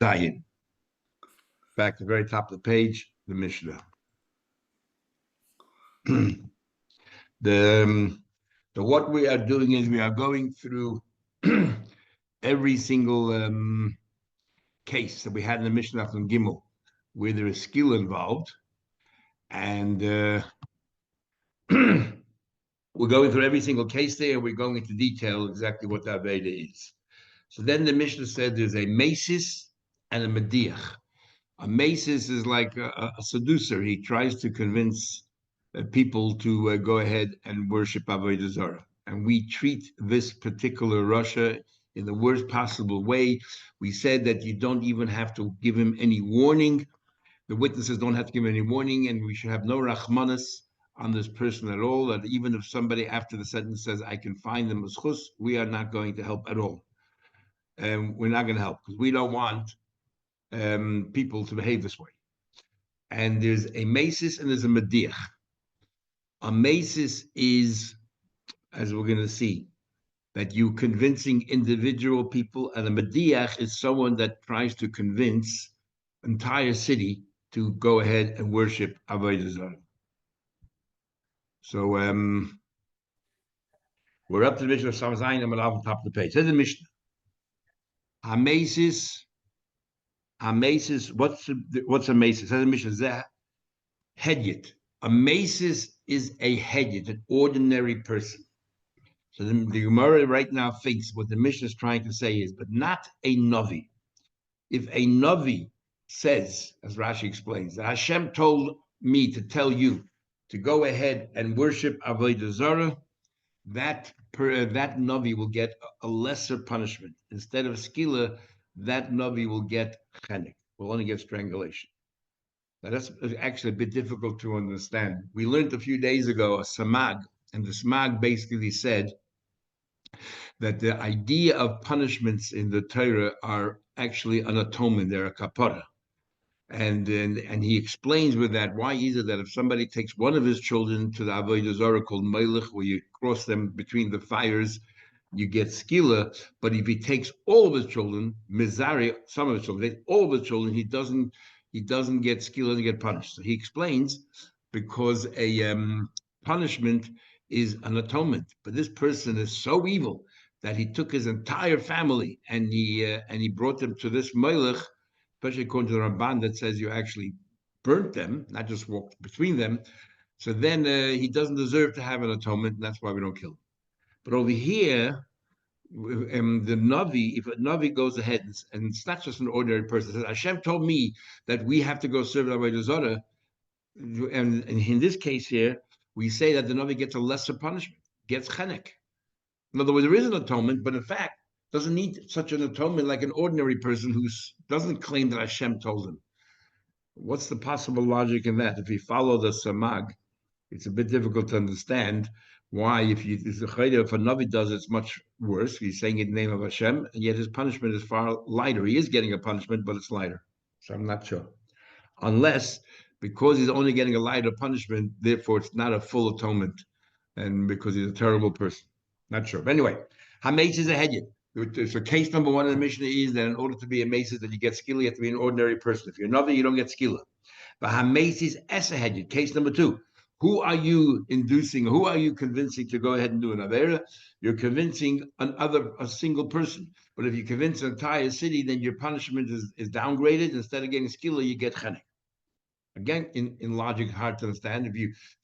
Zayin. Back to the very top of the page, the Mishnah. So what we are doing is we are going through every single case that we had in the Mishnah from Gimel, where there is skill involved, and we're going through every single case there. We're going into detail exactly what the Aveda is. So then the Mishnah said there's a mesis and a mediach. A mesis is like a seducer. He tries to convince people to go ahead and worship Avodah Zarah. And we treat this particular Russia in the worst possible way. We said that you don't even have to give him any warning. The witnesses don't have to give him any warning, and we should have no rachmanis on this person at all. That even if somebody after the sentence says, I can find them as chus, we are not going to help at all. And we're not going to help because we don't want people to behave this way. And there's a mesis and there's a mediach. A mesis is, as we're going to see, that you convincing individual people, and a mediach is someone that tries to convince entire city to go ahead and worship Avodah Zarah. So we're up to the Mishnah of Samazayin and on top of the page. Says the Mishnah, Hamesis. What's a mesis? Says the Mishnah, Zeh Hedyet. A mesis is a hedyet, an ordinary person. So the Gemara right now thinks what the Mishnah is trying to say is, but not a Navi. If a Navi says, as Rashi explains, that Hashem told me to tell you to go ahead and worship Avodah Zarah, that Navi will get a lesser punishment. Instead of skila, that Navi will get chenek, will only get strangulation. Now that's actually a bit difficult to understand. We learned a few days ago a samag, and the samag basically said that the idea of punishments in the Torah are actually an atonement, they're a kapara. And he explains with that, why is it that if somebody takes one of his children to the Avodah Zarah called Melech, where you cross them between the fires, you get skila, but if he takes all of his children, Mizari, some of his children, all of his children, he doesn't get skila, doesn't get punished. So he explains, because a punishment is an atonement, but this person is so evil that he took his entire family and he brought them to this Melech, especially according to the Ramban that says you actually burnt them, not just walked between them. So then he doesn't deserve to have an atonement, and that's why we don't kill him. But over here, the Navi, if a Navi goes ahead, and it's not just an ordinary person, says, Hashem told me that we have to go serve Avodah Zarah, and in this case here, we say that the Navi gets a lesser punishment, gets chenek. In other words, there is an atonement, but in fact, doesn't need such an atonement like an ordinary person who doesn't claim that Hashem told him. What's the possible logic in that? If you follow the samag, it's a bit difficult to understand why. If a Navi does, it's much worse. He's saying it in the name of Hashem, and yet his punishment is far lighter. He is getting a punishment, but it's lighter. So I'm not sure. Unless, because he's only getting a lighter punishment, therefore it's not a full atonement, and because he's a terrible person. Not sure. But anyway, Hametz is a hedyet. So case number one in the Mishnah is that in order to be a mesis, that you get skila, you have to be an ordinary person. If you're another, you don't get skila. But hametz is a hedyet. Case number two. Who are you inducing? Who are you convincing to go ahead and do an avera? You're convincing a single person. But if you convince an entire city, then your punishment is downgraded. Instead of getting skila, you get chenek. Again, in logic, hard to understand. If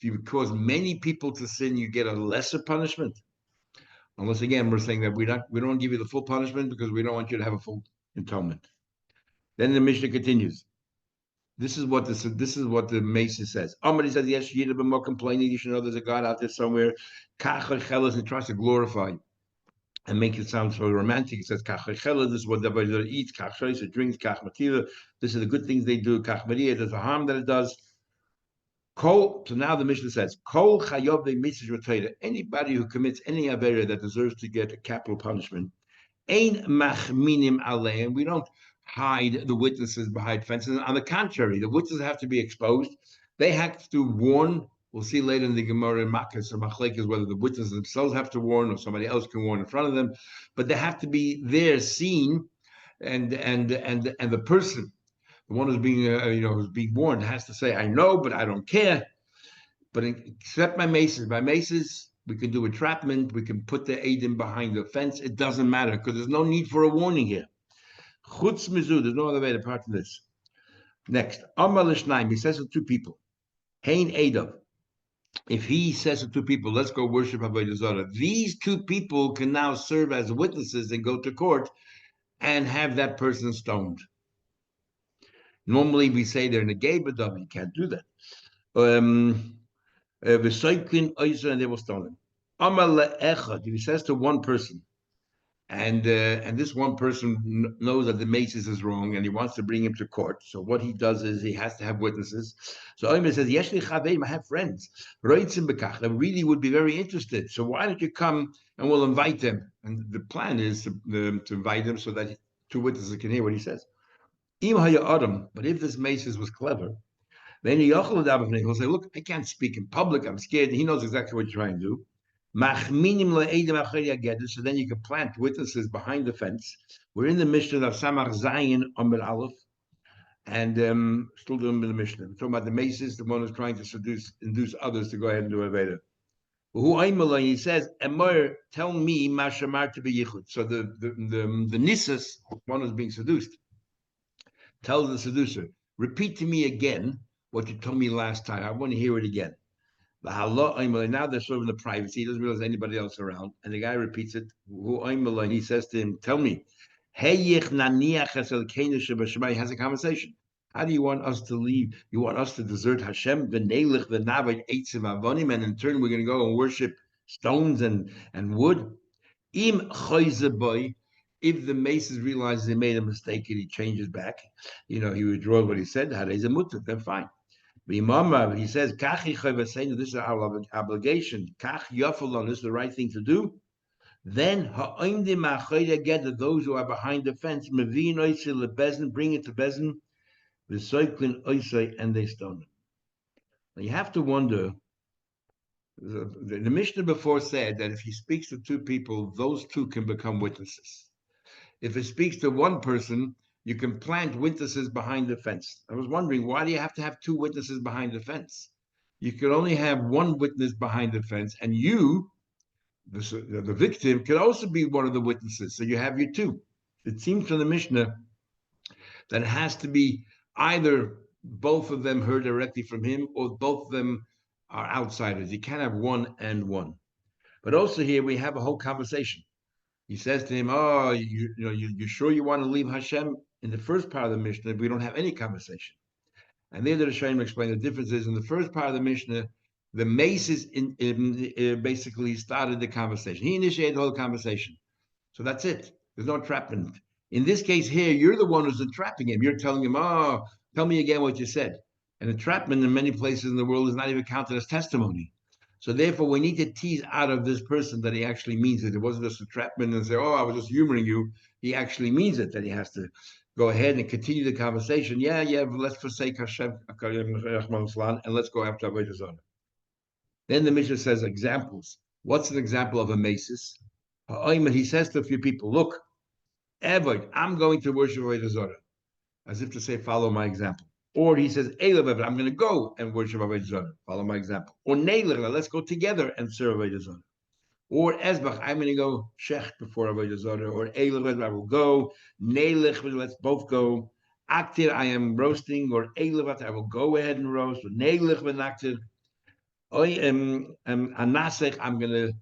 you cause many people to sin, you get a lesser punishment. Unless, again, we're saying that we don't give you the full punishment because we don't want you to have a full atonement. Then the Mishnah continues. This is what the Mason says. Somebody says, yes, you should be more complaining. You should know there's a God out there somewhere. And tries to glorify and make it sound so romantic. It says, this is what the eats, it drinks, this is the good things they do. There's a harm that it does. So now the Mishnah says, anybody who commits any avera that deserves to get a capital punishment, ain machminim aleim. We don't hide the witnesses behind fences. On the contrary, the witnesses have to be exposed. They have to warn. We'll see later in the Gemara in Makkos or Machlekes whether the witnesses themselves have to warn or somebody else can warn in front of them. But they have to be there, seen, and the person, the one who's being who's being warned, has to say, I know, but I don't care. But except by maces, we can do entrapment. We can put the Adim behind the fence. It doesn't matter because there's no need for a warning here. Chutz mizu, there's no other way apart from this. Next, Amar l'shnaim, he says to two people, Hein Edav. If he says to two people, let's go worship Avodah Zarah, these two people can now serve as witnesses and go to court and have that person stoned. Normally, we say they're in a gay badam. You can't do that. And they will stone him. Amar le'echad, he says to one person, and this one person knows that the maces is wrong, and he wants to bring him to court. So what he does is he has to have witnesses. So Omer says, "Yeshli chaveim, I have friends. Roitzim bekach, that really would be very interested. So why don't you come and we'll invite them?" And the plan is to invite them so that two witnesses can hear what he says. Im haya adam, but if this maces was clever, then he'll say, "Look, I can't speak in public. I'm scared." He knows exactly what you're trying to do. So then you can plant witnesses behind the fence. We're in the Mishnah of Samach Zayin Amr Aleph, and still doing the Mishnah. We're talking about the maces, the one who's trying to induce others to go ahead and do a Veda. He says, Emor, tell me, Mashamar to be Yichud. So the Nisas, one who's being seduced, tells the seducer, repeat to me again what you told me last time. I want to hear it again. Now they're sort of in the privacy. He doesn't realize anybody else around. And the guy repeats it. He says to him, tell me, he has a conversation. How do you want us to leave? You want us to desert Hashem? And in turn, we're going to go and worship stones and wood? If the maces realizes they made a mistake and he changes back, he withdraws what he said, then fine. He says, this is our obligation. This is the right thing to do. Then those who are behind the fence, bring it to Bezin, and they stone him. Now you have to wonder, the Mishnah before said that if he speaks to two people, those two can become witnesses. If he speaks to one person, you can plant witnesses behind the fence. I was wondering, why do you have to have two witnesses behind the fence? You can only have one witness behind the fence, and you, the victim, can also be one of the witnesses. So you have your two. It seems from the Mishnah that it has to be either both of them heard directly from him or both of them are outsiders. You can't have one and one. But also here we have a whole conversation. He says to him, "Oh, you sure you want to leave Hashem?" In the first part of the Mishnah, we don't have any conversation. And there the Rishonim explain the differences. In the first part of the Mishnah, the maces basically started the conversation. He initiated the whole conversation. So that's it. There's no entrapment. In this case here, you're the one who's entrapping him. You're telling him, "Oh, tell me again what you said." And entrapment in many places in the world is not even counted as testimony. So therefore, we need to tease out of this person that he actually means it. It wasn't just entrapment and say, "Oh, I was just humoring you." He actually means it, that he has to go ahead and continue the conversation. Yeah, let's forsake Hashem and let's go after Avodah Zarah. Then the Mishnah says examples. What's an example of a masis? He says to a few people, "Look, Evod, I'm going to worship Avodah Zarah," as if to say, "Follow my example." Or he says, "Eilev, I'm going to go and worship Avodah Zarah. Follow my example." Or Neilech, let's go together and serve Avodah Zarah. Or Ezbach, I'm going to go Shech before Avodah Zarah. Or Eilev, I will go. Neilech, let's both go. Aktir, I am roasting. Or Eilev, I will go ahead and roast. Or Neilech, Aktir. Anasech, I'm going to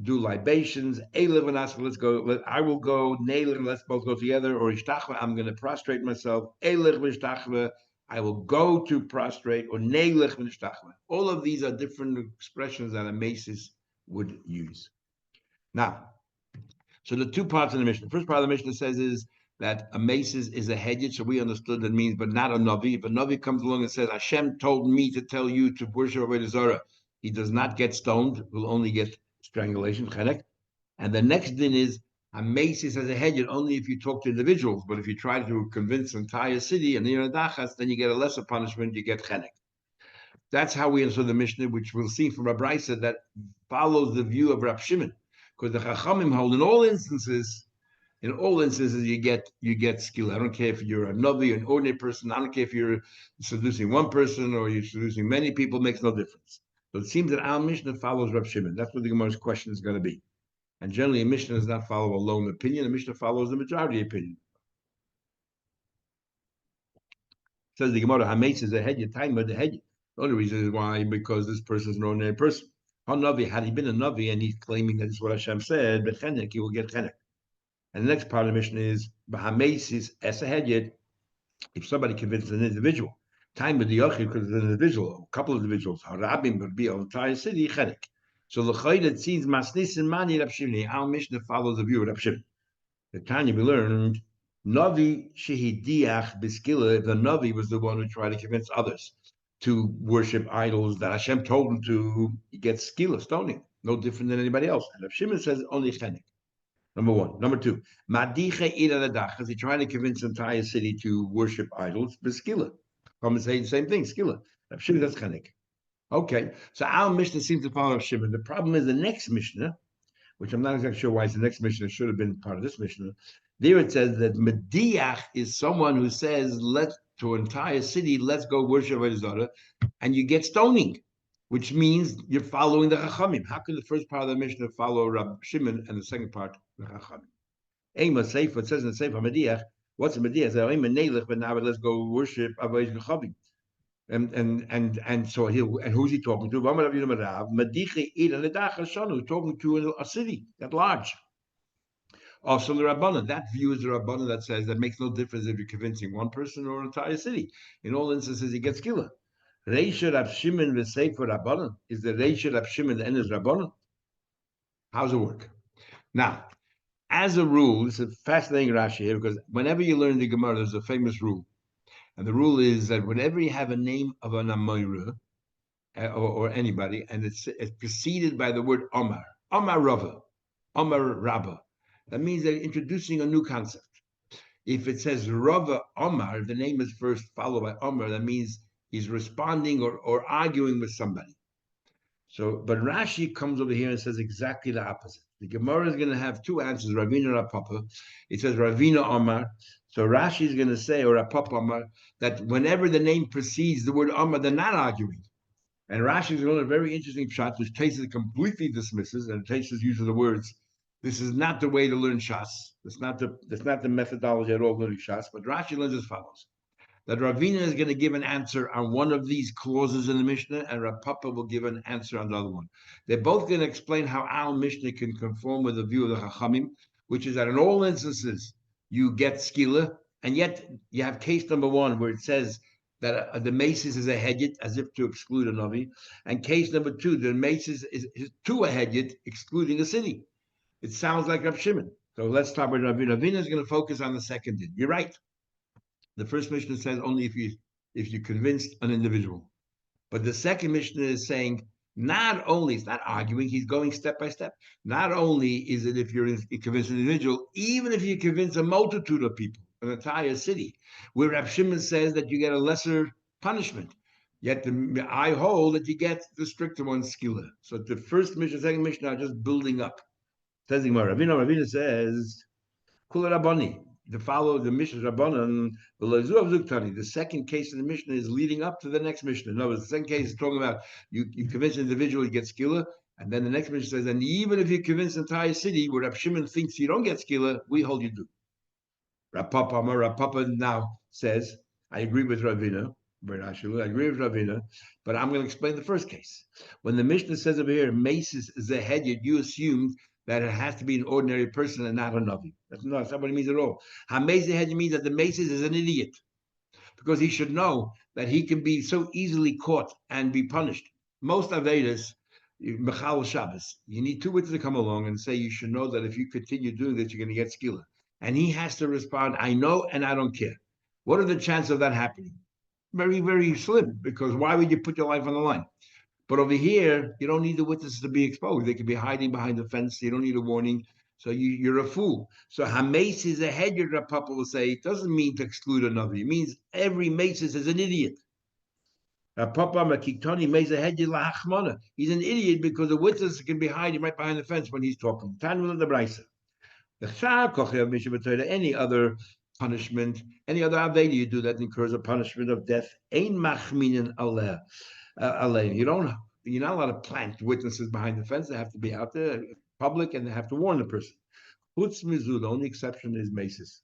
do libations. Eilev and Asach, let's go. I will go. Neilech, let's both go together. Or Ishtachva, I'm going to prostrate myself. Eilev, Ishtachva, I will go to prostrate. Or Neilech, Ishtachva. All of these are different expressions that a masis would use. Now, so the two parts of the Mishnah. The first part of the Mishnah says is that a masis is a hedjit, so we understood that means, but not a navi. If a navi comes along and says, "Hashem told me to tell you to worship Avodah Zarah," he does not get stoned, will only get strangulation, chenek. And the next din is a masis as a hedjit only if you talk to individuals, but if you try to convince the entire city and you're a dachas, then you get a lesser punishment, you get chenek. That's how we answer the Mishnah, which we'll see from Rabbi Brisa that follows the view of Rab Shimon. Because the Chachamim hold in all instances, In all instances, you get skill. I don't care if you're a Navi, an ordinary person. I don't care if you're seducing one person or you're seducing many people. Makes no difference. So it seems that our Mishnah follows Rab Shimon. That's what the Gemara's question is going to be. And generally, a Mishnah does not follow a lone opinion. A Mishnah follows the majority opinion. Says the Gemara, Hametz is a hedya, time of the hedya. The only reason is why, because this person is an ordinary person. Navi, had he been a Navi and he's claiming that this is what Hashem said, but chenek, he will get chenek. And the next part of the mission is, Bahames is as a hedya, if somebody convinces an individual, time of the Yochid, because it's an individual, a couple of individuals, Harabim would be an entire city, chenek. So the Chayda sees Masnis and Mani Rab Shimon. Our Mishnah follows the view of Rab Shimon. The Tanya we learned, Navi shehidiach biskila, the Navi was the one who tried to convince others to worship idols that Hashem told him to get skila, stoning, no different than anybody else. And Rab Shimon says only chenek. Number one. Number two, Madiche iradach, is he trying to convince the entire city to worship idols, biskila. Come and say the same thing, skila. Rab Shimon, that's chenek. Okay, so our Mishnah seems to follow Rab Shimon. The problem is the next Mishnah, which I'm not exactly sure why it's the next Mishnah, should have been part of this Mishnah. There it says that Mediach is someone who says, let's to an entire city, let's go worship Avodah, and you get stoning, which means you're following the Chachamim. How can the first part of the Mishnah follow Rab Shimon and the second part the Chachamim? Ema Sefer, it says in the Sefer Mediach, what's a Mediach? But now let's go worship Avodah. And so who's he talking to? Talking to a city at large. Also the Rabbanan. That view is the Rabbanan that says that makes no difference if you're convincing one person or an entire city. In all instances, he gets killer. Reisha Rab Shimon v'Sefer Rabbanan. Is the Reisha Rab Shimon the end is Rabbanan? How's it work? Now, as a rule, it's a fascinating Rashi here because whenever you learn the Gemara, there's a famous rule. And the rule is that whenever you have a name of an Amoira or anybody, and it's preceded by the word Omar, Omar Rava, Omar Rabba, that means they're introducing a new concept. If it says Rava Omar, the name is first followed by Omar, that means he's responding or arguing with somebody. So, but Rashi comes over here and says exactly the opposite. The Gemara is going to have two answers, Ravina Rapapa. It says Ravina Omar. So Rashi is going to say, or Rapapa Omar, that whenever the name precedes the word Omar, they're not arguing. And Rashi is going to a very interesting shot, which Taisus completely dismisses, and Taisus uses the words, this is not the way to learn Shas. That's not the methodology at all learning Shas, but Rashi learns as follows. That Ravina is going to give an answer on one of these clauses in the Mishnah, and Rav Papa will give an answer on the other one. They're both going to explain how our Mishnah can conform with the view of the Chachamim, which is that in all instances, you get skila, and yet you have case number one where it says that the maces is a hedjit, as if to exclude a Navi, and case number two, the maces is to a hedjit, excluding a city. It sounds like Rav Shimon. So let's start with Ravina. Ravina is going to focus on the second din. You're right. The first Mishnah says only if you convinced an individual. But the second Mishnah is saying not only, it's not arguing, he's going step by step. Not only is it if you convince an individual, even if you convince a multitude of people, an entire city, where Rav Shimon says that you get a lesser punishment. Yet I hold that you get the stricter one, skila. So the first Mishnah, second Mishnah are just building up. Says the Gemara. Ravina says, Kula Rabbani. The Mishnah Rabbanan, the second case in the Mishnah is leading up to the next Mishnah. In other words, the second case is talking about you convince an individual, you get skila, and then the next Mishnah says, and even if you convince the entire city where Rav Shimon thinks you don't get skila, we hold you do. Rav Papa now says, I agree with Ravina, I agree with Ravina, but I'm going to explain the first case. When the Mishnah says over here, Maces Zehedid, you assumed that it has to be an ordinary person and not a Navi. That's not what it means at all. Hamez Zehedid means that the Maces is an idiot, because he should know that he can be so easily caught and be punished. Most Avedas, Mechal Shabbos, you need two witnesses to come along and say, you should know that if you continue doing this, you're going to get skila. And he has to respond, I know and I don't care. What are the chances of that happening? Very, very slim, because why would you put your life on the line? But over here, you don't need the witnesses to be exposed. They could be hiding behind the fence. You don't need a warning. So you're a fool. So Hames is a head, your Papa will say, it doesn't mean to exclude another. It means every Maces is an idiot. He's an idiot because the witness can be hiding right behind the fence when he's talking. Any other punishment, any other aveda you do that incurs a punishment of death, ain't machminin aleh. You're not allowed to plant witnesses behind the fence. They have to be out there, public, and they have to warn the person. The only exception is maces.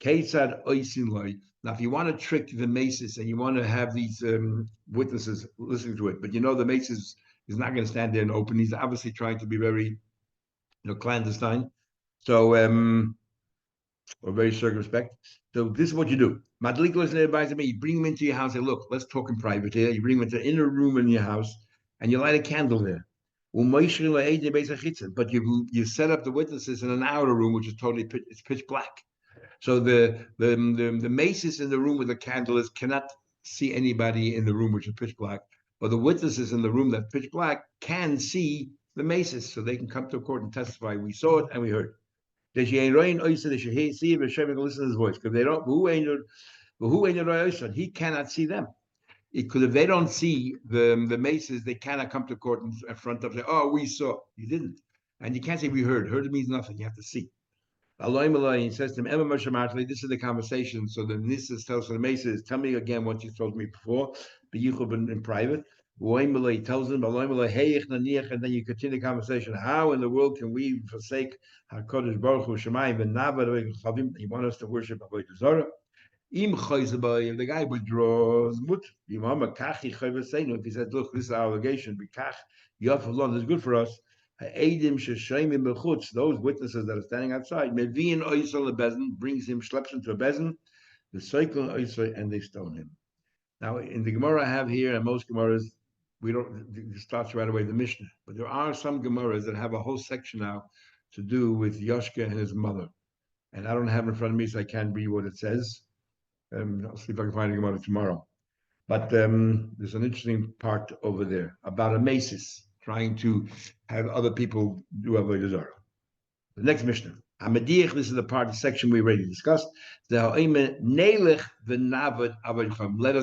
Now, if you want to trick the maces and you want to have these witnesses listening to it, but the maces is not going to stand there and open. He's obviously trying to be very, clandestine. So, or very circumspect. So this is what you do. Madlik listening advice me. You bring him into your house. Say, look, let's talk in private here. You bring him into the inner room in your house, and you light a candle there. But you set up the witnesses in an outer room, which is it's pitch black. So the maces in the room with the candle cannot see anybody in the room which is pitch black, but the witnesses in the room that's pitch black can see the maces, so they can come to court and testify. We saw it and we heard. They should see if listen to his voice because they don't. He cannot see them. Because if they don't see the maces, they cannot come to court in front of say, "Oh, we saw." You didn't, and you can't say we heard. Heard means nothing. You have to see. He says to him, this is the conversation. So the Nisas tells the Maces, tell me again what you told me before, but you have been in private. He tells him, and then you continue the conversation. How in the world can we forsake HaKadosh Baruch Hu Shemayim and Navad? You want us to worship Avodah Zarah? If the guy withdraws, if he said, look, this is our obligation, is good for us. Those witnesses that are standing outside, brings him, schleps him to a bezin, the cycle and they stone him. Now, in the Gemara I have here, and most Gemaras, we don't, it starts right away the Mishnah, but there are some Gemaras that have a whole section now to do with Yoshka and his mother. And I don't have it in front of me, so I can't read what it says. I'll see if I can find a Gemara tomorrow. But there's an interesting part over there about a maces trying to have other people do avodah zarah. The next Mishnah, Amadiach. This is the part of the section we already discussed. Let us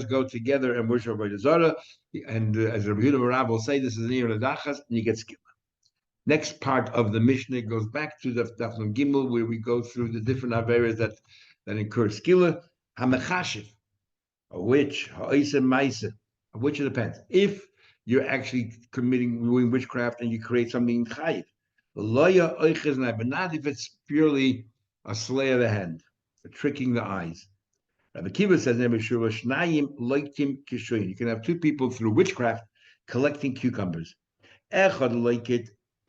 go together and worship avodah zarah. And as Rabbi Yehuda Rav will say, this is near the Dachas, and you get skilla. Next part of the Mishnah goes back to the Daf Nun Gimel, where we go through the different averas that incur skilla. Hamechashiv. A witch, a witch, it depends. If you're actually doing witchcraft and you create something chayiv, but not if it's purely a slay of the hand, tricking the eyes. Rabbi Kiva says, you can have two people through witchcraft collecting cucumbers.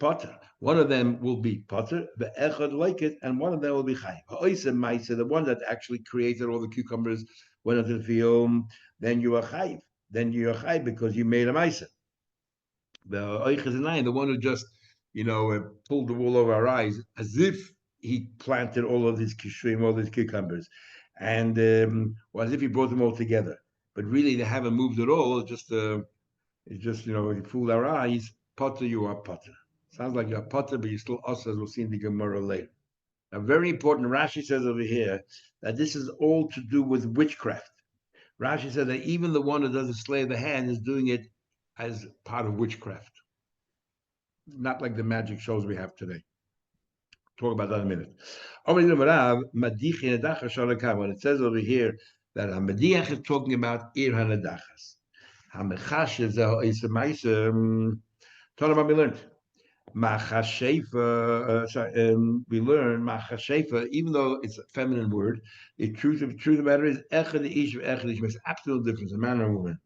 Potter. One of them will be Potter, the echad like it, and one of them will be chayiv. The one that actually created all the cucumbers went into the field, then you are chayiv. Then you are chayiv because you made a maisa. The one who just, pulled the wool over our eyes, as if he planted all of these kishrim, all these cucumbers, and or as if he brought them all together. But really, they haven't moved at all. It's just he fooled our eyes. Potter, you are Potter. Sounds like you're Potter, but you're still us, as we'll see in the Gemara later. Now, very important, Rashi says over here that this is all to do with witchcraft. Rashi said that even the one who does the slay of the hand is doing it as part of witchcraft. Not like the magic shows we have today. Talk about that in a minute. When it says over here that Madiach is talking about Ir HaNadachas. We learned we learn machashefa, even though it's a feminine word, the truth of the matter is echad ish makes absolute difference, a man or a woman.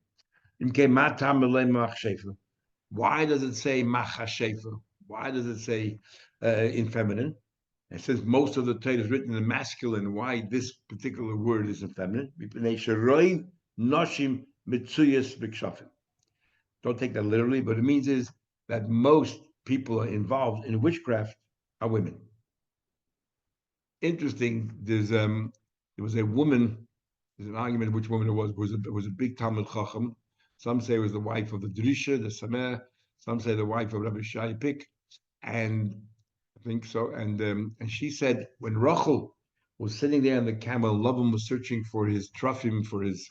Why does it say machashefa? Why does it say in feminine? And since most of the Torah is written in masculine, why this particular word is in feminine? Don't take that literally, but it means is that most people involved in witchcraft are women. Interesting. There was a woman. There's an argument which woman it was. It was a big Talmud Chacham. Some say it was the wife of the Drisha, the Sameh. Some say the wife of Rabbi Shai Pik, and I think so. And she said when Rachel was sitting there on the camel, Lavan was searching for his truffim, for his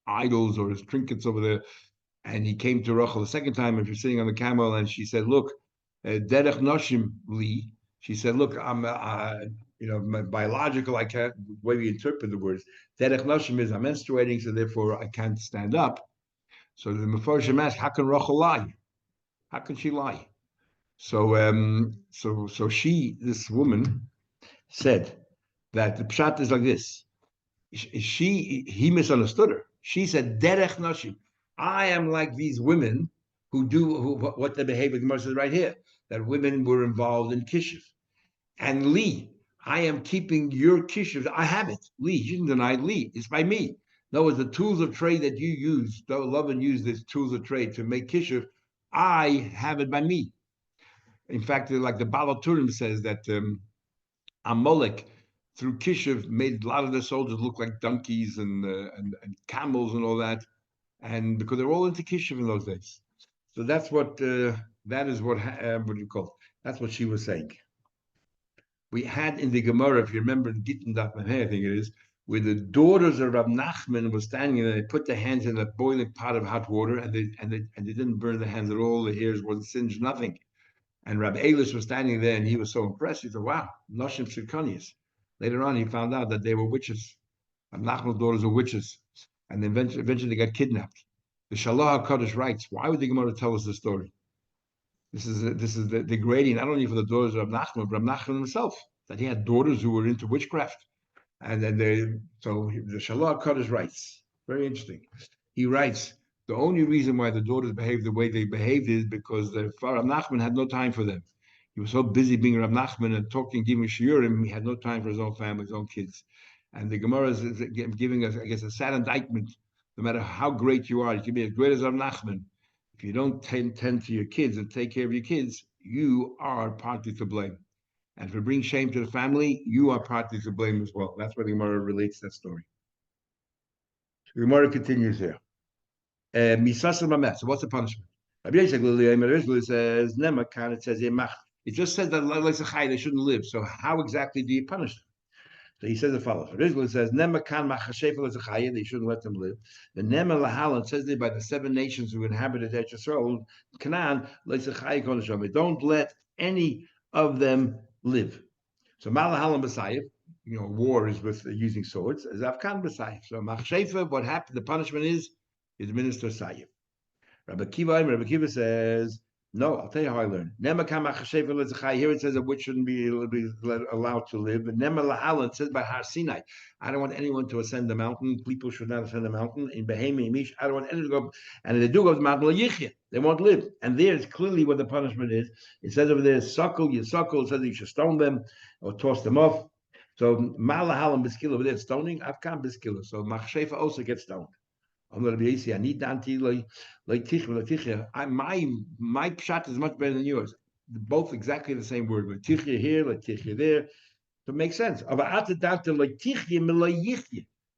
idols or his trinkets over there, and he came to Rachel the second time, and she's sitting on the camel, and she said, "Look, derech noshim li." She said, "Look, I'm biological, I can't, the way we interpret the words, derech noshim is I'm menstruating, so therefore I can't stand up. So the Mefarshim ask, how can Rachel lie? How can she lie? So this woman said that the pshat is like this. He misunderstood her. She said, derech noshim. I am like these women who do what the behavior Gemara says right here, that women were involved in kishiv. And Lee, I am keeping your kishiv. I have it. Lee, you didn't deny Lee. It's by me. In other words, the tools of trade that you use, love and use these tools of trade to make kishiv, I have it by me. In fact, like the Balaturim says that Amalek, through kishiv, made a lot of the soldiers look like donkeys and camels and all that, and because they're all into kishiv in those days. So that's what that is what do you call it? That's what she was saying. We had in the Gemara, if you remember, in Gittin Daf, I think it is, where the daughters of Rab Nachman were standing and they put their hands in a boiling pot of hot water, and they didn't burn their hands at all. The hairs wasn't singed, nothing. And Rabbi Elish was standing there, and he was so impressed. He said, "Wow, Noshim Shirkanias." Later on, he found out that they were witches. Rab Nachman's daughters were witches, and then eventually they got kidnapped. The Shalah HaKadosh writes, "Why would the Gemara tell us this story? This is the degrading, not only for the daughters of Rab Nachman, but Rab Nachman himself, that he had daughters who were into witchcraft." And then the Shalah HaKadosh writes, very interesting. He writes, the only reason why the daughters behaved the way they behaved is because the Rab Nachman had no time for them. He was so busy being Rab Nachman and talking, giving shiurim, he had no time for his own family, his own kids. And the Gemara is giving us, I guess, a sad indictment. No matter how great you are, you can be as great as Rab Nachman. If you don't tend to your kids and take care of your kids, you are partly to blame. And if it brings shame to the family, you are partly to blame as well. That's why the Gemara relates that story. The Gemara continues here. So what's the punishment? It says, it says, it just says that they shouldn't live. So how exactly do you punish them? So he says the follows. It says, they shouldn't let them live. The Nema Lahalan says there by the 7 nations who inhabited Eretz Yisrael, Canaan, don't let any of them live. So Malahalan B'Sayif, war is with using swords, as Afkan B'Sayif. So Machshefa, what happened, the punishment is minister Sayif. Rabbi Kiva says, no, I'll tell you how I learned. Here it says that witch shouldn't be allowed to live. But Nema Lahalan says by Har Sinai, I don't want anyone to ascend the mountain. People should not ascend the mountain. In Behemi Mish, I don't want anyone to go. And if they do go to the mountain, they won't live. And there's clearly what the punishment is. It says over there, suckle, you suckle. It says that you should stone them or toss them off. So Malahalan Biskila over there, stoning, Afkan Biskila. So Machshefa also gets stoned. I'm going to be easy. I need Danti like Tichya. My pshat is much better than yours. Both exactly the same word. Like Tichya here, like Tichya there. So it makes sense.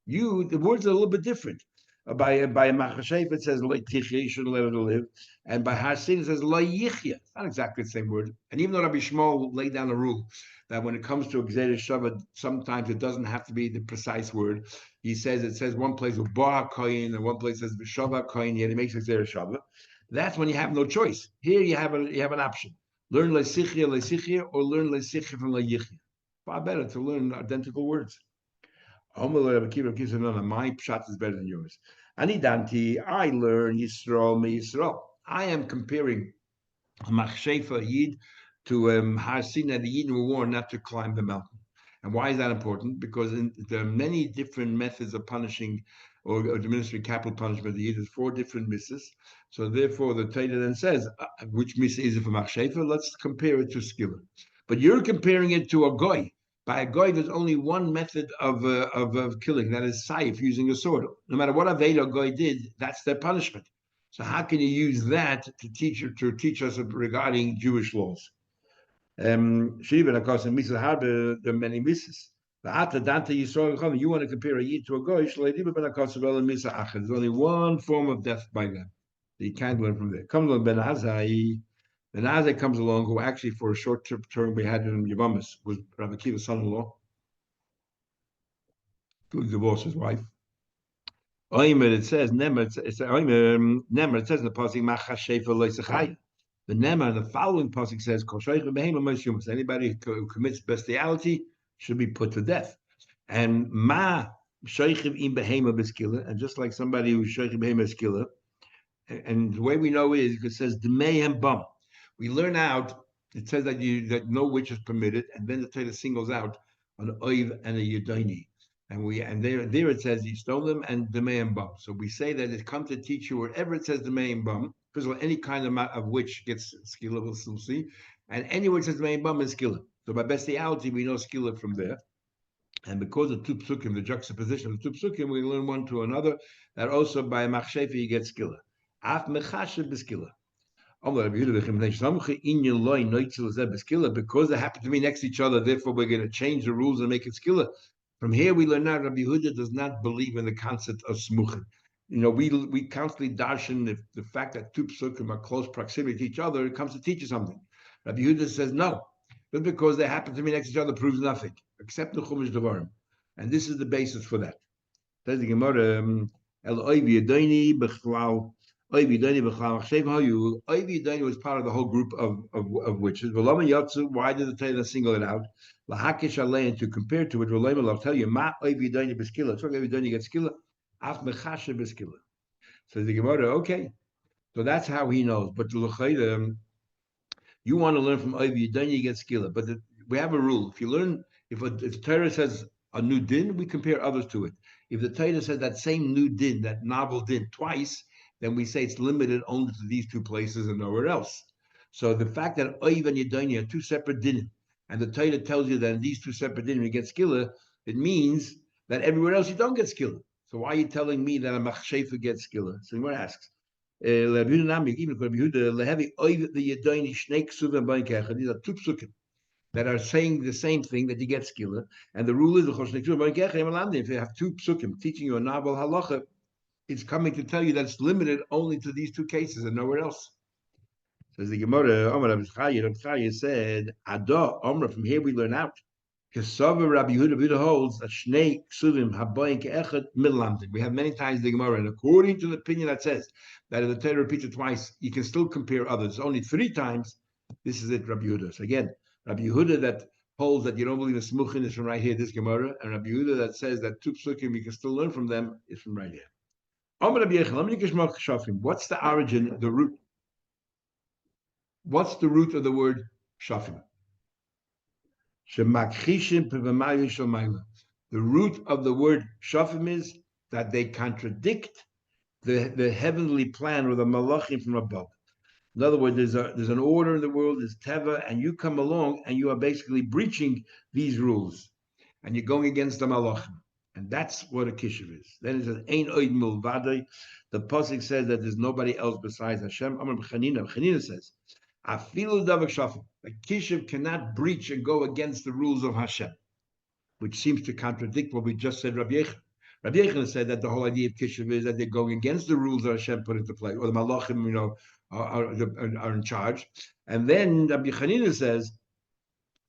You, the words are a little bit different. By Machashef it says like Tichya, you shouldn't let her live. And by Hasin it says la Yichya. It's not exactly the same word. And even though Rabbi Shmuel laid down a rule that when it comes to Gzeiras Shabbat, sometimes it doesn't have to be the precise word. He says it says one place Ubar Koyin and one place says B'Shavah Koyin, yet he makes Gzeiras Shabbat. That's when you have no choice. Here you have an option. Learn Leisichya or learn Leisichya from Leyichya. Far better to learn identical words. My pshat is better than yours. Anidanti, I learn Yisrael me Yisrael. I am comparing Machshefa Yid to Har Sinai, the Yid were warned not to climb the mountain. And why is that important? Because there are many different methods of punishing or administering capital punishment. The Yid has 4 different misses. So therefore, the Torah then says, which miss is it for Machshefa? Let's compare it to Skiller. But you're comparing it to a Goy. By a Goy, there's only one method of killing, that is Saif, using a sword. No matter what Aveda Goy did, that's their punishment. So how can you use that to teach us regarding Jewish laws? Shriven, of course, in Misal Harbe, there are many misses. You want to compare a Yid to a Goy, there's only one form of death by them. So you can't learn from there. Comes along Ben Azai. Ben Azai comes along, who actually for a short term we had in Yavamis, was Rabbi Kiva's son-in-law, who divorced his wife. It says Nemer. It says in the pasuk Machashefa Loisachai. The Nemer in the following pasuk says Anybody who commits bestiality should be put to death. And ma sheichiv im behema beskila, and just like somebody who's sheichiv behema beskila, and the way we know is it says demei and bum. We learn out. It says that no witch is permitted, and then the Torah singles out an oiv and a yedoni. And there it says you stone them and demei and bum. So we say that it comes to teach you wherever it says demei and bum. First of all, any kind of witch gets skilla, we'll still see, and anywhere it says demei and bum is skilla. So by bestiality, we know skilla from there. And because of two psukim, the juxtaposition of the two psukim, we learn one to another, that also by machshefi you get skilla. Af mechashev beskilla. Because they happen to be next to each other, therefore we're going to change the rules and make it skilla. From here we learn now Rabbi Yehuda does not believe in the concept of smuchin. We constantly darshan the fact that two psukim are close proximity to each other, it comes to teach you something. Rabbi Yehuda says no. Just because they happen to be next to each other proves nothing, except the Chumash Devarim. And this is the basis for that. Says the Gemara, El Oivi Yedoni Bechlal. Oivi Yedoni was part of the whole group of witches. Why did the Torah single it out? Lahakish Alein, to compare to it, I'll tell you, Ma Oivi Yedoni Beskila. It's Oivi Yedoni gets skilla. Af Mechashe Beskila. Says the Gemara, okay. So that's how he knows. But the you want to learn from Oivi, then you get skilla. But we have a rule. If you learn, if the Torah says a new din, we compare others to it. If the Torah says that same new din, that novel din, twice, then we say it's limited only to these two places and nowhere else. So the fact that Oiv and Yedoni are two separate din, and the Torah tells you that in these two separate din you get skilla, it means that everywhere else you don't get skilla. So why are you telling me that a machshefa gets skilla? So he asks. These are two psukim that are saying the same thing, that you get skilla, and the rule is if you have two psukim teaching you a novel halacha, it's coming to tell you that it's limited only to these two cases and nowhere else. Says the Gemara, Rabbi Chaya said, Ada Omra, from here we learn out. Kesava Rabbi Yehuda holds that Shnei Ksuvim Habayin Ke'echad Midlamdim. We have many times the Gemara, and according to the opinion that says that if the Torah repeats it twice, you can still compare others. Only 3 times, this is it, Rabbi Yehuda. So again, Rabbi Yehuda that holds that you don't believe in Smuchin is from right here, this Gemara, and Rabbi Yehuda that says that two psukim you can still learn from them is from right here. What's the origin, the root? What's the root of the word shafim? The root of the word shafim is that they contradict the heavenly plan or the malachim from above. In other words, there's an order in the world, there's teva, and you come along and you are basically breaching these rules, and you're going against the malachim, and that's what a kishiv is. Then it says ein oid milvadei. The pasuk says that there's nobody else besides Hashem. Amar Chanina says, afilu davak shafim. A kishiv cannot breach and go against the rules of Hashem, which seems to contradict what we just said. Rabbi Yechon. Rabbi Yechon said that the whole idea of kishiv is that they're going against the rules that Hashem put into play, or the malachim, are in charge. And then Rabbi Chanina says,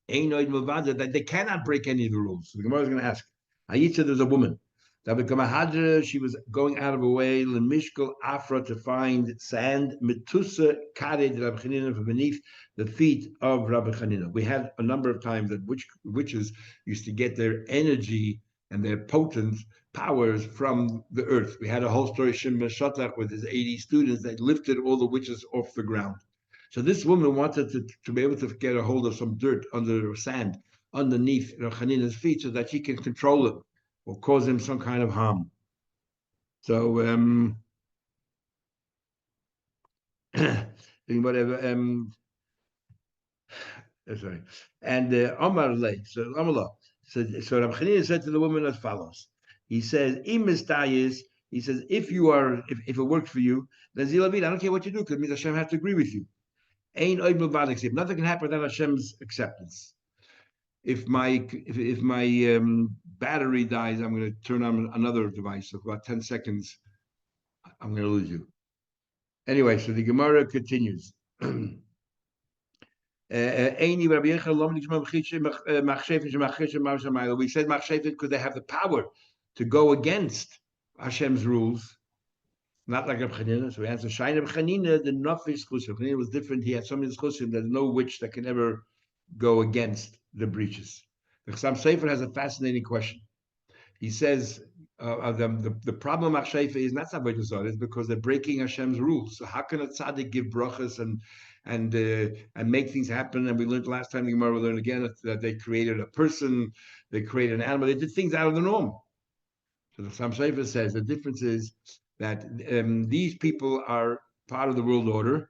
that they cannot break any of the rules. So the Gemara is going to ask, Ayitza, there's a woman. She was going out of her way, Lemishkal Afra, to find sand, Metusa Kared Rabbi Chanina, from beneath the feet of Rabbi Chanina. We had a number of times that witches used to get their energy and their potent powers from the earth. We had a whole story, Shimon Shatlach, with his 80 students that lifted all the witches off the ground. So this woman wanted to be able to get a hold of some dirt under sand underneath Chanina's feet so that she can control him or cause him some kind of harm. So whatever. Sorry. And Omar Lay. So Amallah. So Rabbi Chanina said to the woman as follows. He says, he says, if it works for you, then Zilavit, I don't care what you do, because it means Hashem has to agree with you. Ain't nothing can happen without Hashem's acceptance. If my battery dies, I'm going to turn on another device. So for about 10 seconds, I'm going to lose you. Anyway, so the Gemara continues. We said machshefet because they have the power to go against Hashem's rules, not like Reb Chanina. So we answer Shine Reb Chanina, the Nafis Chusim. Chanina was different. He had so many Chusim. There's no witch that can ever go against the breaches. The Chassam Sofer has a fascinating question. He says the problem of Sheifa is not Avodah Zarah, it's because they're breaking Hashem's rules. So how can a tzaddik give brachas and make things happen? And we learned last time, the Gemara will learn again that they created a person, they created an animal, they did things out of the norm. So the Chassam Sofer says the difference is that these people are part of the world order.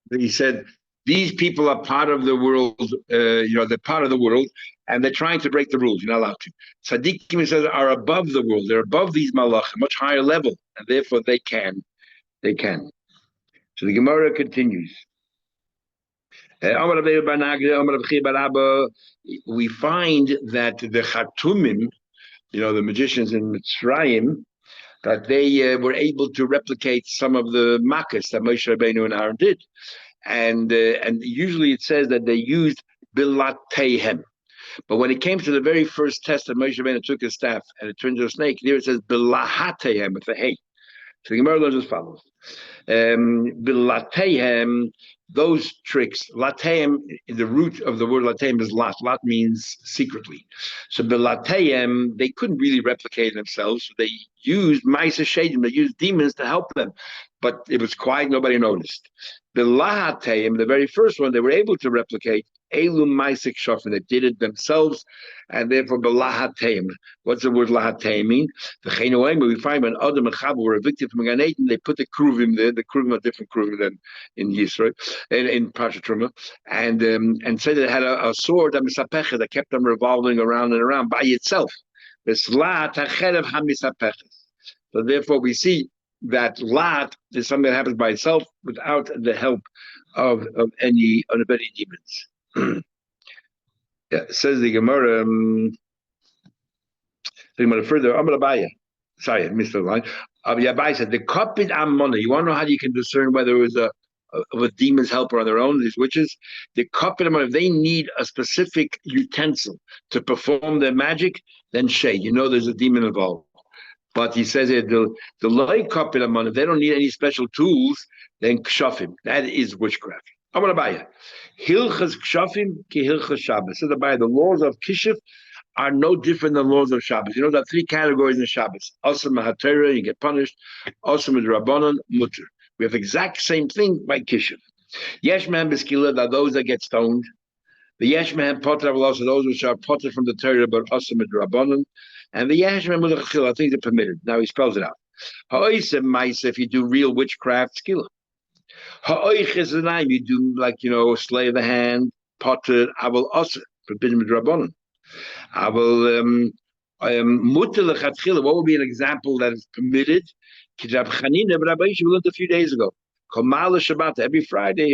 He said, these people are part of the world, they're part of the world, and they're trying to break the rules. You're not allowed to. Tzaddikim, he says, are above the world. They're above these malach, a much higher level, and therefore they can. They can. So the Gemara continues. We find that the Chatumim, the magicians in Mitzrayim, that they were able to replicate some of the makas that Moshe Rabbeinu and Aaron did. And usually it says that they used bilatehem. But when it came to the very first test that Moshe Rabbeinu took his staff and it turned into a snake, there it says bilahatehem with a hey. So the Gemara learns as follows. Bilatehem, those tricks, latehem, the root of the word latehem is lat. Lat means secretly. So bilatehem, they couldn't really replicate themselves. So they used ma'aseh shadim, they used demons to help them. But it was quiet, nobody noticed. Bilahatehem, the very first one, they were able to replicate. Elum ma'aseh shofin, they did it themselves, and therefore bilahatehem. What's the word lahatehem mean? The chenoim, we find when Adam and Chava were evicted from Gan Eden, they put the kruvim there. The kruvim are different kruvim than in Yisrael, in Parshat Truma, and said it had a sword that kept them revolving around and around by itself. So therefore, we see that lat is something that happens by itself without the help of any demons. Yeah, says the Gemara. Further, Amalabaya. Sorry, I missed the line. Yabai said the kapid ammona. You want to know how you can discern whether it was a demon's helper on their own, these witches? The kapid ammona, if they need a specific utensil to perform their magic, then shay, there's a demon involved. But he says here, the loy kapid ammona, if they don't need any special tools, then kshafim. That is witchcraft. Amalabaya. Hilchas kshafim ki hilchas Shabbos. So the laws of kishuf are no different than laws of Shabbos. There are three categories in Shabbos. Asur mahatera, you get punished. Asur midrabanan, mutter. We have exact same thing by Kishiv. Yesh man beskila, that those that get stoned. The yesh man potter will also those which are potter from the Torah, but asur midrabanan. And the yesh man mulachil, I think they're permitted. Now he spells it out. Ha'oisem ma'isa, if you do real witchcraft, skila. Ha'oiches anayim, you do slay of the hand, potter, aval asur, forbidden midrabanan. I will what would be an example that is permitted? We learned a few days ago. Every Friday,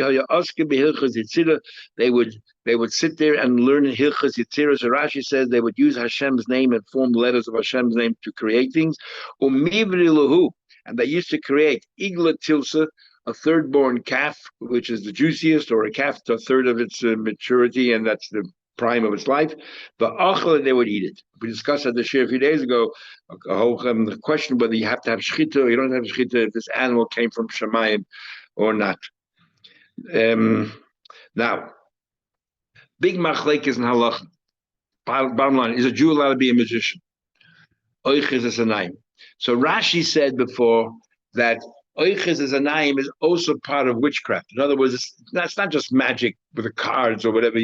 they would sit there and learn Hilchas Yitzira. So Rashi says they would use Hashem's name and form letters of Hashem's name to create things. And they used to create Igla Tilsa, a third-born calf, which is the juiciest, or a calf to a third of its maturity, and that's the prime of its life. The achla, they would eat it. We discussed at the shir a few days ago the question whether you have to have shchita or you don't have shchita if this animal came from Shemayim or not. Now, big machlekes in halacha. Bottom line, is a Jew allowed to be a magician? Oiches is a name. So Rashi said before that Oiches as a name is also part of witchcraft. In other words, it's not just magic with the cards or whatever.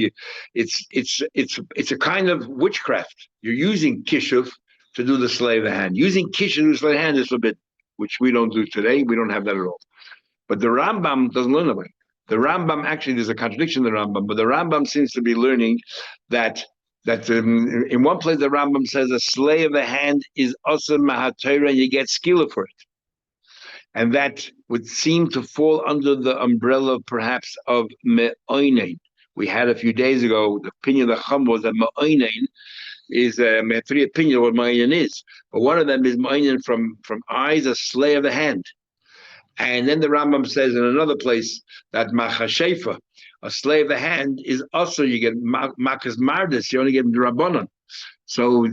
It's a kind of witchcraft. You're using kishuv to do the sleight of the hand. Using kishuv to do the sleight of the hand is forbidden, which we don't do today. We don't have that at all. But the Rambam doesn't learn about it. The Rambam, actually, there's a contradiction in the Rambam, but the Rambam seems to be learning that in one place the Rambam says a sleight of the hand is also mahatayra and you get skila for it. And that would seem to fall under the umbrella, perhaps, of me'oinein. We had a few days ago, the opinion of the Chum was that me'oinein is, we had three opinions of what me'oinein is. But one of them is me'oinein from eyes, a sleight of the hand. And then the Rambam says in another place that machashefa, a slave of the hand, is also you get makas mardis. You only get the rabbanon. So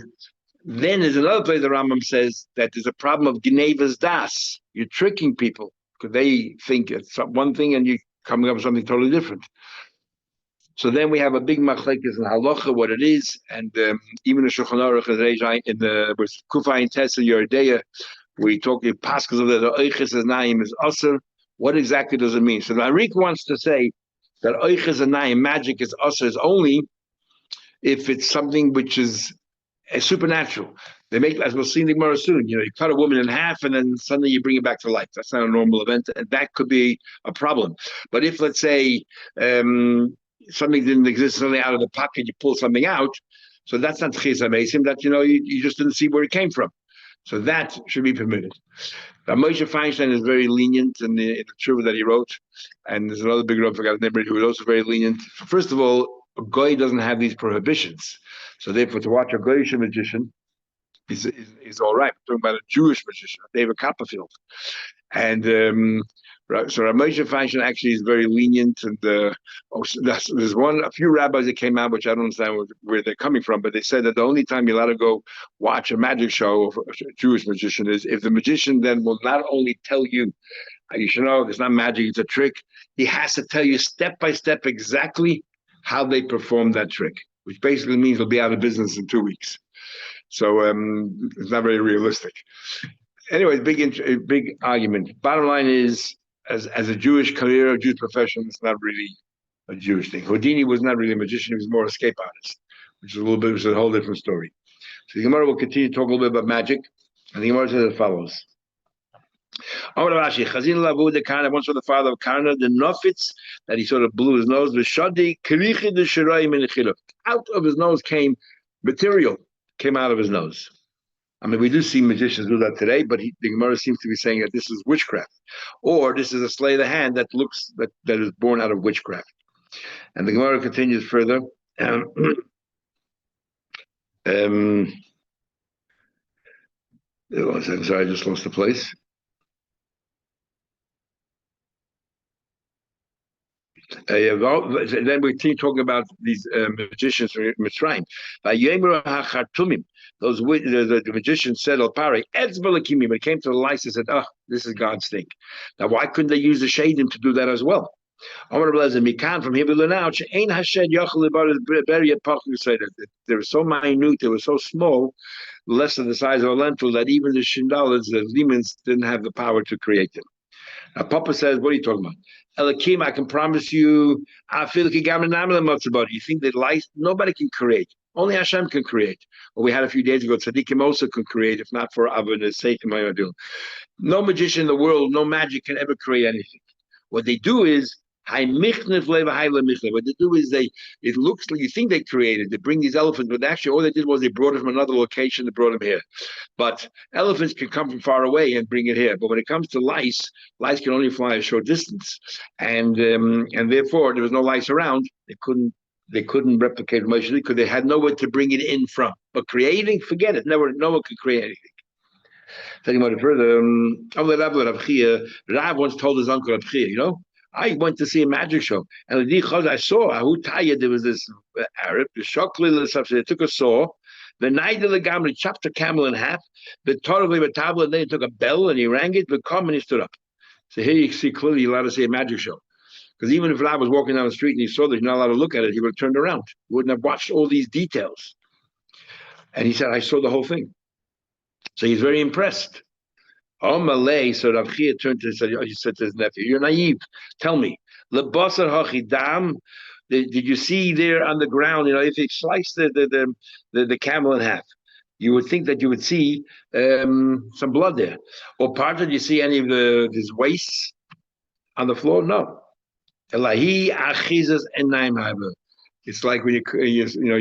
then there's another place the Rambam says that there's a problem of gnevas das. You're tricking people because they think it's one thing and you're coming up with something totally different. So then we have a big machlekes in halacha, what it is, and even the Shulchan Aruch in the Kufayin Tessa Yordeya, we talk in Pascals of the oiches naim is usher. What exactly does it mean? So the Arik wants to say that oiches naim magic is usher is only if it's something which is supernatural. They make, as we'll see in the Gemara soon, you cut a woman in half and then suddenly you bring it back to life. That's not a normal event, and that could be a problem. But if, let's say, something didn't exist, suddenly out of the pocket you pull something out, so that's not chisa mesim. That you just didn't see where it came from. So that should be permitted. Moshe Feinstein is very lenient in the tshuva that he wrote, and there's another big Rav, I forgot his name, who is also very lenient. First of all, a goy doesn't have these prohibitions, so therefore to watch a goyish magician is all right. We're talking about a Jewish magician, David Copperfield, and so Rav Moshe Feinstein actually is very lenient, and there's a few rabbis that came out, which I don't understand where they're coming from, but they said that the only time you're allowed to go watch a magic show of a Jewish magician is if the magician then will not only tell you, you should know it's not magic, it's a trick, he has to tell you step by step exactly how they perform that trick, which basically means they'll be out of business in 2 weeks. So it's not very realistic. Anyway, big argument. Bottom line is, as a Jewish career, a Jewish profession, it's not really a Jewish thing. Houdini was not really a magician; he was more a escape artist, which is a whole different story. So the Gemara will continue to talk a little bit about magic, and the Gemara says as follows. Once for the father of Karna, the nofitz that he sort of blew his nose, the shadi kirichi the shirayim in the out of his nose came material, came out of his nose. I mean, we do see magicians do that today, but the Gemara seems to be saying that this is witchcraft, or this is a sleight of the hand that looks that is born out of witchcraft. And the Gemara continues further. I'm sorry, I just lost the place. Then we keep talking about these magicians from Mitzrayim. Those the magicians said, "Al Pari, when it came to the lice, they said, oh, this is God's thing." Now, why couldn't they use the shadim to do that as well? From here we learn out, they were so minute, they were so small, less than the size of a lentil, that even the shindalas, the demons, didn't have the power to create them. Now, Papa says, what are you talking about? Elakim, I can promise you, you think that life, nobody can create. Only Hashem can create. Well, we had a few days ago, Tzaddikim also can create, if not for Avon's sake. No magician in the world, no magic can ever create anything. What they do is, what they do is it looks like you think they created, they bring these elephants, but actually all they did was they brought it from another location, they brought them here. But elephants can come from far away and bring it here. But when it comes to lice can only fly a short distance. And therefore there was no lice around. They couldn't replicate it much because they had nowhere to bring it in from. But creating, forget it. No one could create anything. Talking about it further, Rav once told his uncle Rav Chia, I went to see a magic show, and I saw there was this Arab, they took a saw, the night of the gamma chopped a camel in half, the table, and then he took a bell and he rang it, but come and he stood up. So here you see clearly you're allowed to see a magic show. Because even if Rav was walking down the street and he saw that you're not allowed to look at it, he would have turned around. He wouldn't have watched all these details. And he said, I saw the whole thing. So he's very impressed. Malay, so Rav Chia turned to he said to his nephew, you're naive. Tell me, lebasar hachidam, did you see there on the ground, if you slice the camel in half, you would think that you would see some blood there. Or part did you see any of his wastes on the floor? No. Elahi achizas enaim haber. It's like when you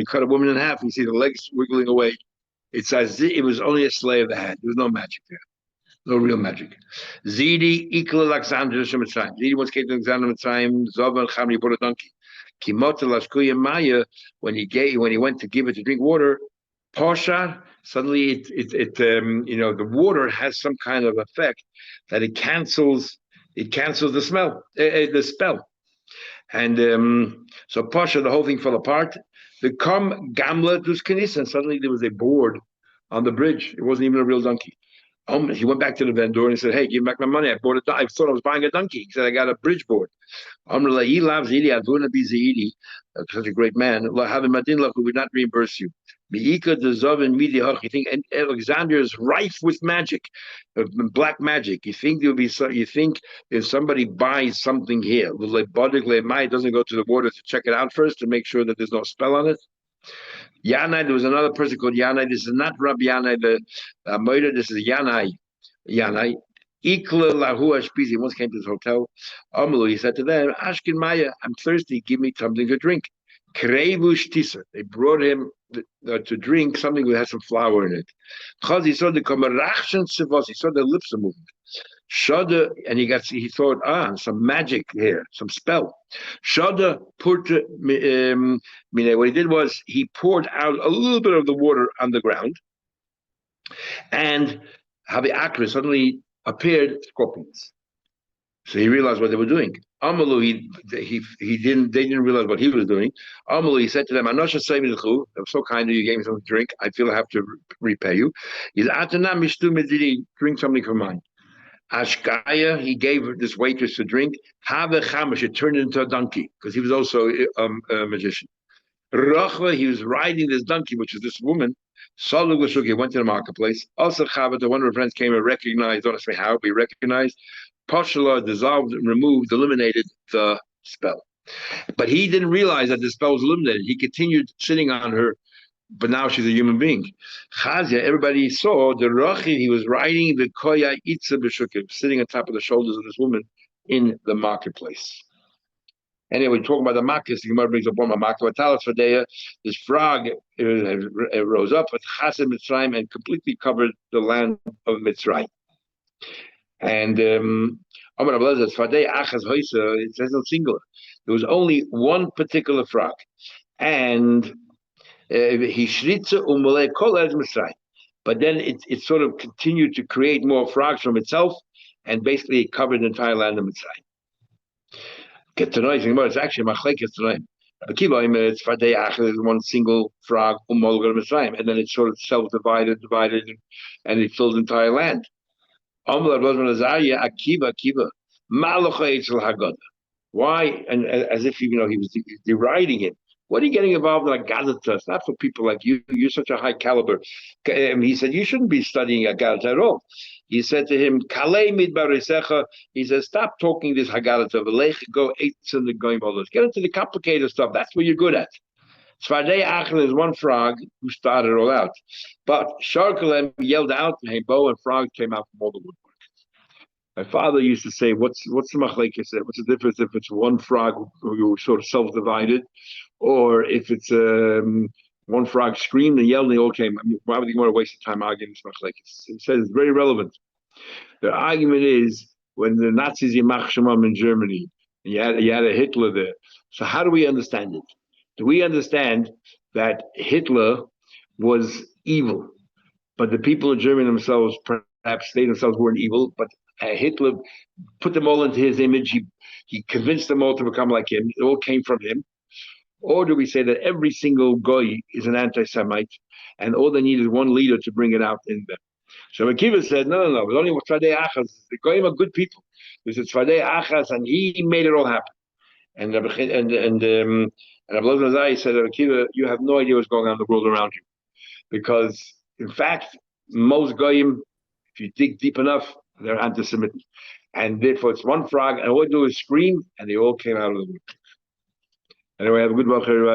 cut a woman in half, you see the legs wiggling away. It's as if it was only a sleight of the hand. There was no magic there. No real magic. Zidi equal Alexander Mitzrayim. Zidi once came to Alexander Mitzrayim. Zovan Chamri brought a donkey. Kimota Lashkuya Maya. When he went to give it to drink water, Pasha. Suddenly, the water has some kind of effect that it cancels It cancels the the spell. And so Pasha, the whole thing fell apart. The Kam Gamla dus Kanis, and suddenly there was a board on the bridge. It wasn't even a real donkey. He went back to the vendor and he said, "Hey, give me back my money. I bought a. I thought I was buying a donkey." He said, "I got a bridge board." He loves Zidi. I want to be Zidi, such a great man. Having Madin who would not reimburse you. Meika the Zov media. You think Alexander is rife with magic, black magic. You think there'll be so. You think if somebody buys something here, doesn't go to the border to check it out first to make sure that there's no spell on it. Yanai, there was another person called Yanai. This is not Rabbi Yanai, the murder. This is Yanai. Yanai. Ikla lahu ashpiz. He once came to this hotel. Amalu, he said to them, Ashkin Maya, I'm thirsty. Give me something to drink. Krevush tisa. They brought him to drink something that had some flour in it. Because he saw the kamarachshan sivos. He saw the lips are moving. Shada, and he thought, some magic here, some spell. Shada put what he did was he poured out a little bit of the water on the ground, and Habi Akra suddenly appeared scorpions. So he realized what they were doing. Amalu, they didn't realize what he was doing. Amalu, he said to them, Anosha Saymichu, I'm so kind of you, gave me something to drink. I feel I have to repay you. He's Atana Mishtu Mediri, drink something from mine. Ashkaya, he gave this waitress to drink. Have Chamash, it turned into a donkey, because he was also a magician. Rachva, he was riding this donkey, which is this woman. Salu Gushuki went to the marketplace. Also, Chavata, one of her friends came and recognized, don't ask me how, but he recognized. Pashala dissolved, removed, eliminated the spell. But he didn't realize that the spell was eliminated. He continued sitting on her, but now she's a human being. Chazia, everybody saw the Rachi, he was riding the Koya Itza B'Shukim, sitting on top of the shoulders of this woman in the marketplace. Anyway, talking about the Makkah, the Gemara brings up one Makkah. This frog rose up with Chassid Mitzrayim and completely covered the land of Mitzrayim. And it says in singular. There was only one particular frog, and he shritza umale kol Mitzrayim. But then it sort of continued to create more frogs from itself, and basically it covered the entire land of Mitzrayim. Get to know it's actually machlekes tonight. It's fadei achel is one single frog umolgal Mitzrayim, and then it sort of self-divided, and it filled the entire land. Why? And as if he was deriding him. What are you getting involved in Agadah? Not for people like you. You're such a high caliber. He said, you shouldn't be studying Agadah at all. He said to him, Kalei midbarisecha. He says, stop talking this Haggadah. Go get into the complicated stuff. That's what you're good at. Svadei Achel is one frog who started it all out. But Sharkalem yelled out, and bow and frog came out from all the woodwork. My father used to say, what's the machlekes? What's the difference if it's one frog who sort of self-divided, or if it's one frog screamed and yelled and they all came? I mean, why would you want to waste time arguing this machlekes? He says it's very relevant. The argument is when the Nazis Yimach Shemam in Germany, and you had a Hitler there. So how do we understand it? Do we understand that Hitler was evil, but the people of Germany themselves, perhaps they themselves weren't evil, but Hitler put them all into his image. He convinced them all to become like him. It all came from him. Or do we say that every single goy is an anti-Semite, and all they need is one leader to bring it out in them? So Akiva said, no. It was only Tzvadei Achaz. The goyim are good people. There's a Tzvadei Achaz, and he made it all happen. And Rabbi Nazai said, Akiva, you have no idea what's going on in the world around you, because in fact, most goyim, if you dig deep enough, they're anti-Semitic. And therefore it's one frog, and all they do is scream, and they all came out of the wood. Anyway, have a good one, everybody.